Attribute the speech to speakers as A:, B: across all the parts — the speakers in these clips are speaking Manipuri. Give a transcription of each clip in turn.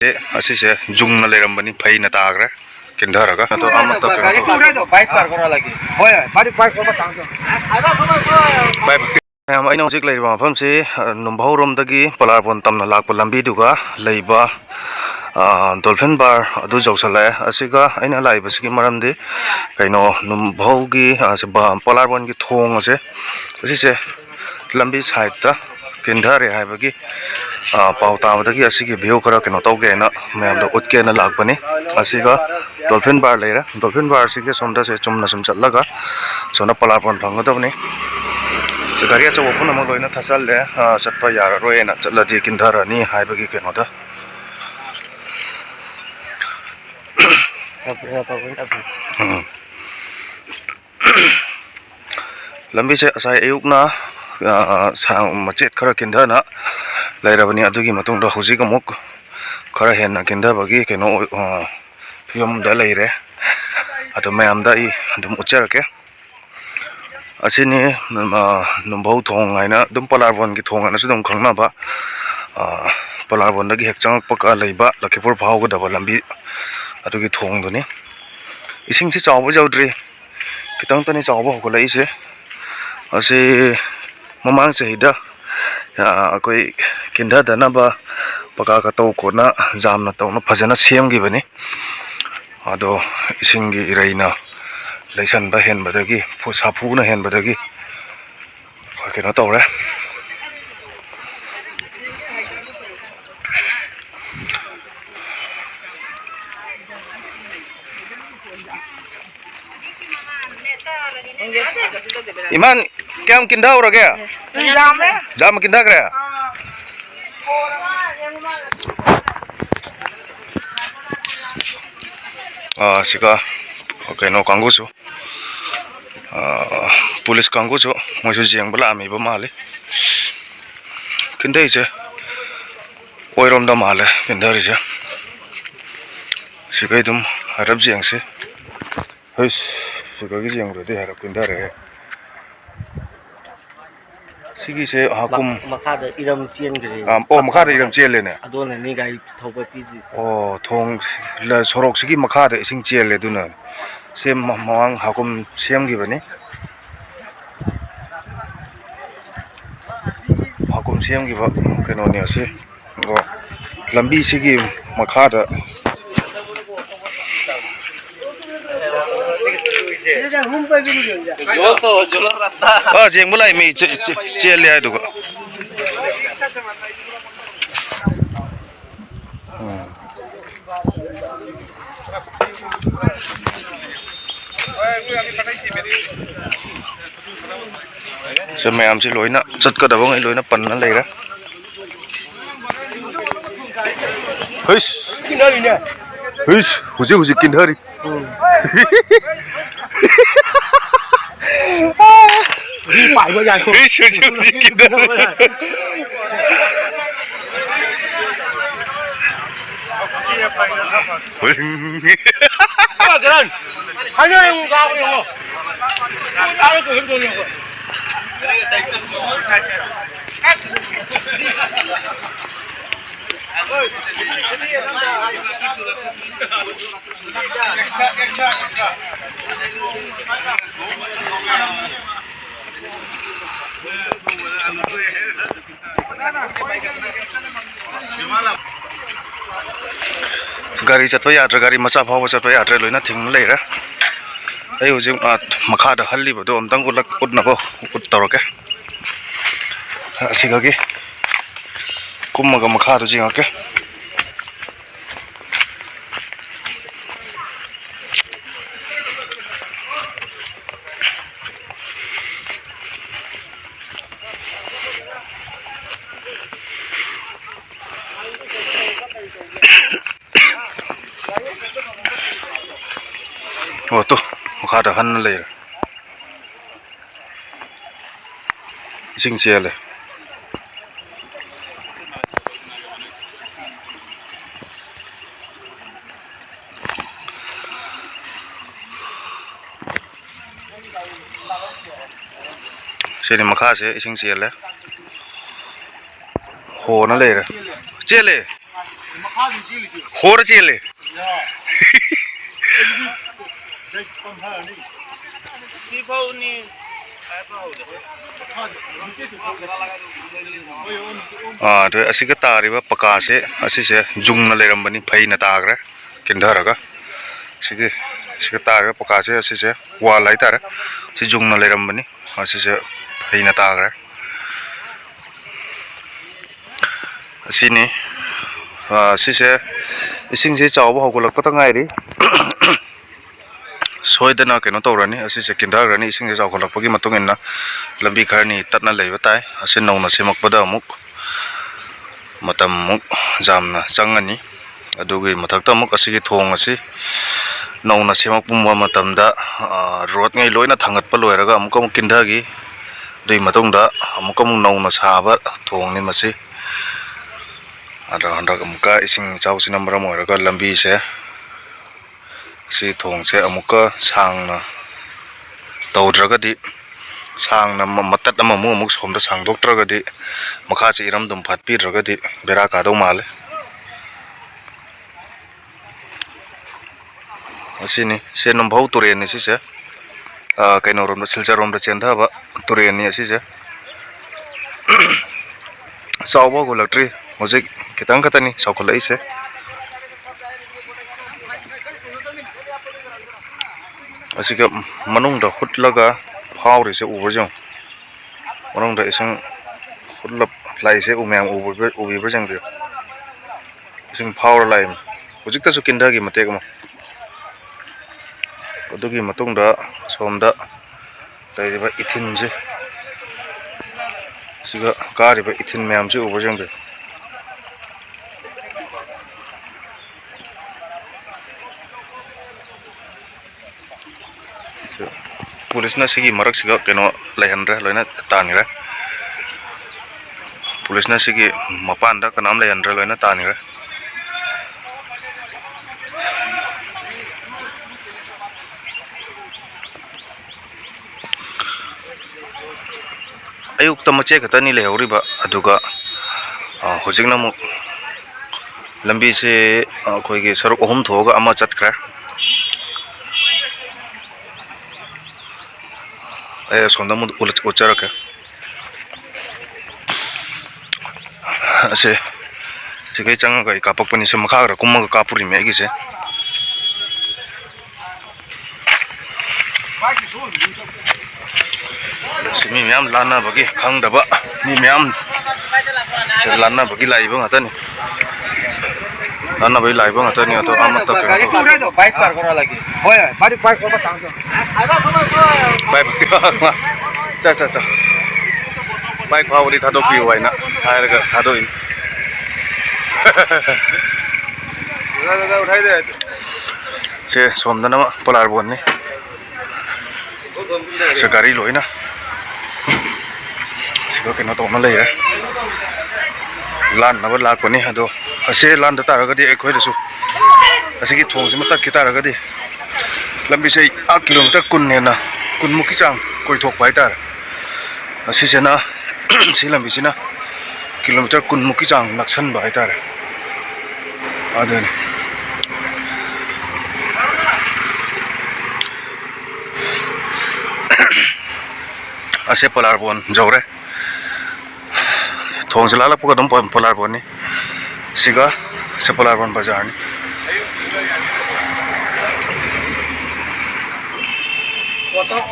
A: असीसे जुंगना लेरंबनी फैना ताग्रे किंधरगा तो अमत
B: बाइक पार करा लगी होय बाइक को बतांग
A: बाइक हम अइनो जिक लेरिबा मफमसे नुम्भौरोमदगी पलारबोन तमना लाकपा लंबीदुगा लेबा डॉल्फिन बार अदु जौसले असिगा अइना लाइबसगी मरमदि कइनो नुम्भौगी पलारबोन की थोंग असे असिसे लंबी साइडता किंधरे हाइबगी पाउ ताबदगी असिगी व्यू खरा कइनो तौगेना मैमदो उतकेना लाकपनी असिगा डॉल्फिन बार लेरा डॉल्फिन बार सिगे सोमदा से चुमना सुम चलगा सोना पलारबोन फंगदबनी गाड़ी अचौब पुनमक लोइना थाचल्ले चटपा याररोयना चलदि किंधरनी हाइबगी कइनोदा लंबी से असाय अयुकना मचेत खरा किंधना लेरबनी अदुगी मतुंगदा हुजिक अमुक खरा हेना किंधबगी कइनो फियमदा लेरे अदु मैमदा इ अदुम उच्चरके असिनी नुम्भौ थोंग हाइना दुम पलारबोन की थोंग हाइना सुदुम खंगनाबा पलारबोन दगी हेक चंगपका लेबा लखीपुर फावगदबा लंबी अदुगी थोंगदुनी इसिंगसि चावबा जाउद्रि खितंग तनी चावबा होगलाइसे असे ममांग चहिदा अकोई किंधा दनबा पका का तौ कोना जामना तौना फजना सेमगिबनी अदो इसिंगी इरैना लैसनबा हेनबदगी साफुना हेनबदगी कइनो तौरे इमान क्या हम किंधा हो रहा जाम किंधा करे सिका कइनो कांगुसु पुलिस कांगुसु मोइसु जेंगबला आमीबा माले किंधैसे ओइरोमदा माले किंधरिसे सिकै दुम हरब जेंगसे हैस सिकगी जेंगरदि हरब किंधरे सिगिसे हाकुम
B: मखादा इरम चेनगरे
A: ओ मखादा इरम चेलेने
B: अदोने नि गाई थौबा पीजी
A: ओ थोंग सोरोक सिगी मखादा इसिंग चेले दुना सेम मवांग हाकुम सेमगिबनी हाकुम सेमगिबा कइनोनि असे ओ लंबी सिगी मखादा जेंगबलाइ मी चेले हाइदुगा से मैम से लोइना चटकदब लोइना पन्ना लेरा हैस हैस हुजी हुजी किंधरी
B: पाइबो जाको
A: हैस हुजी हुजी किंधरी
B: 그런 하려는 거 하고 이거 다른 거 힘들는 거 गाड़ी चटपा यात्रा गाड़ी मचा फाव चटपा यात्रा लोइना थिंग लेरा अई हुजिक मखादा हल्लिबदो अमतंग उतनबो उत तौरके असिगगी कुम्मगा मखादा जिंगके ओ तो मखादा हन लेर इसिंग चेले सेनि मखा से इसिंग चेले हो न लेर चेले ꯍꯣꯔ ꯆꯦꯜꯂꯦ ꯑꯗꯨ ꯑꯁꯤꯒ ꯇꯥꯔꯤꯕ ꯄꯀꯥꯁꯦ ꯑꯁꯤꯁꯦ ꯖꯨꯡꯅ ꯂꯩꯔꯝꯕꯅꯤ ꯐꯩꯅ ꯇꯥꯈ꯭ꯔꯦ ꯀꯤꯟꯊꯔꯒ siga taga pakase asise wall haitare si jungna lerambani asise heina tagra asini asise isingse chawba hogolakpata ngairi soidana keno tawrani asise kindagrani isingse chawgolakpagi matungina lambi kharani tatna leiba tai asin nongna semakpada amuk matam muk jamna changani adugi mathakta amuk asigi thong asi nongna semak pumwa matamda rot ngai loina thangatpa loiraga amuk amuk kindagi dui matungda amuk amuk nongna saba thongni masi andra amuka ising chawsina maram oiraga lambi se si thongse amuka sangna tawdragadi sangna matat amamu amuk somda sangdoktragadi makha se iram dum phatpiragadi bera kadau male asini se nombau turen ni sise kaino rom silcha rom chenda ba turen ni asise sawba golaktri hojik kitang katani sakolai se asiga manungda hutlaga phawri se uberjong manungda ising hutlap lai se umyam ubiberjang de ising phawra lai hojikta su kindagi matekma adugi matungda somda laiba ithinje siga kariba ithin myamje uberjangbe police ना सिगी मरक सिगा केनो लायहनरा लोइना तानिरा पुलिस ना सिगी मपान दा कनाम लायहनरा लोइना तानिरा ayuk ta mache khata ni lehoriba aduga hojikna mu lambi se khoige saruk ahum thoga ama chatkra sonda mu ucharaka ase sigai changa ga kapak pani se makha ra kumma kapuri me gi se simi myam lana bagi khangdaba ni myam se lana bagi laiba ngatani lana bai laiba ngatani ato amatta ke
C: bike par kora lagi hoy bari bike ko tang
B: bike cha bike phawli thado pi waina hairaga thado in daga uthai de se somdana polar bon ni se gari loina sigo kena to na leira lan na ba la ko ni ado ase lan da taraga di ekhoi su asigi thongsi mata kitaraga di lambi sei a kilometer kun ne na kun muki chang koi thok pai tar asi sena si lambi sina kilometer kun muki chang naksan bai tar adun ase polar bon jore thongsi lala puka dum polar bon ni siga se polar bon bazar ni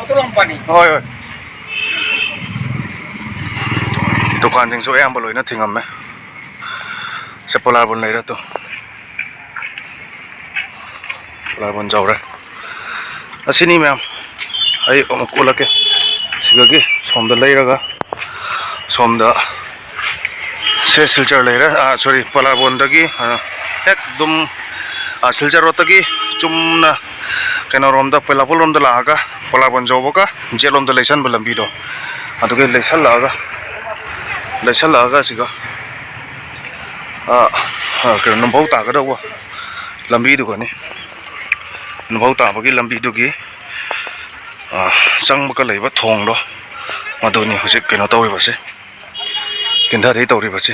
C: oto lampani
B: hoy dukan jing so em baloina thingam me se polar bon leira to polar bon jawra asini ma'am ai okulake sigagi somda leiraga somda se silchar leira sorry polar bon dagi ekdum silchar rotagi chumna kena romda pelapol romda laga polar bon jawboka jelom da leisan balambi do aduge leisan laga siga kena numbau ta ga dawa lambi du gani numbau ta bagi lambi du gi chang baka leiba thong do maduni hojik kena tawri base kinda dei tawri base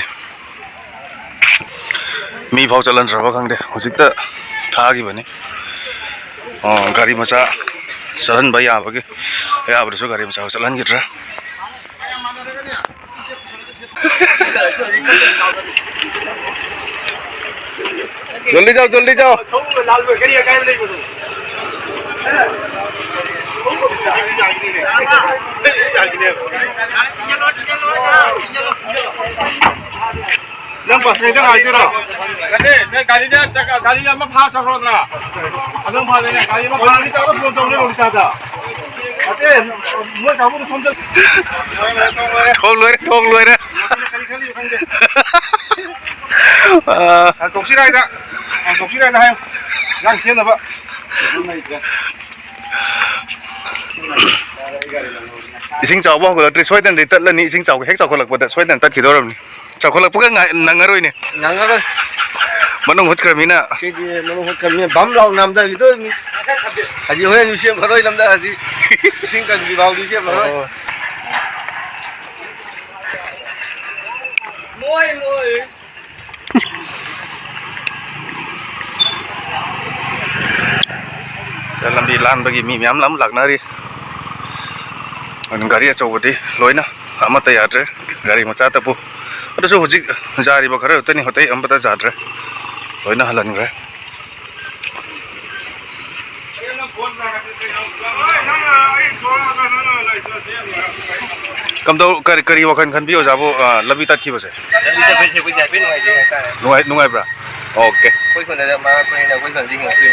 A: मी फाव चलनद्रबा खंगदे हुजिकता थागिबनी गाड़ी मचा चलनबा याबगे याबरसु गाड़ी मचा चलनगिद्रा जल्दी जाओ जल्दी जाओ
B: Lang pas ni dah ada dah.
C: Kali kali apa phá sao rồi nè. Anh phá đây nè, kali apa phá.
B: Ni tak ada pun tahu ni orang saja. Ate, moi kamu tu sambil.
A: thong lưới đấy
B: Kali kan dia. Kau sih dah. Kau sih dah hay. Yang siapa pak?
A: Ising chào bao giờ xoay đèn để tận lần ý sinh chào hết chào con lạc vật xoay đèn tận kỳ đó rồi chào con lạc bức ngại nắng rồi nè
B: Nang ada.
A: mình không hút cái gì nè
B: Sih dia mana kami bam lau nam dah itu. Haji hoya ni siapa kalau nam dah haji. Sing kan di bawah ni siapa kalau.
C: Môi.
A: làm đi lan bagi mi miam lắm lạc na đi गाड़ी अचौबदी लोइना अमा तयाद्रे गाड़ी मचा तपु अदसु हुजिक जारी बखर तनि होतै अमबता जाद्रे लोइना हलनग्रे कमदौ करी वखन खन बियो जाबो लबी तत्खि बसे नुंगाइ ब्रा okay
C: Cuối cùng là mà quên là cuối cùng gì người quên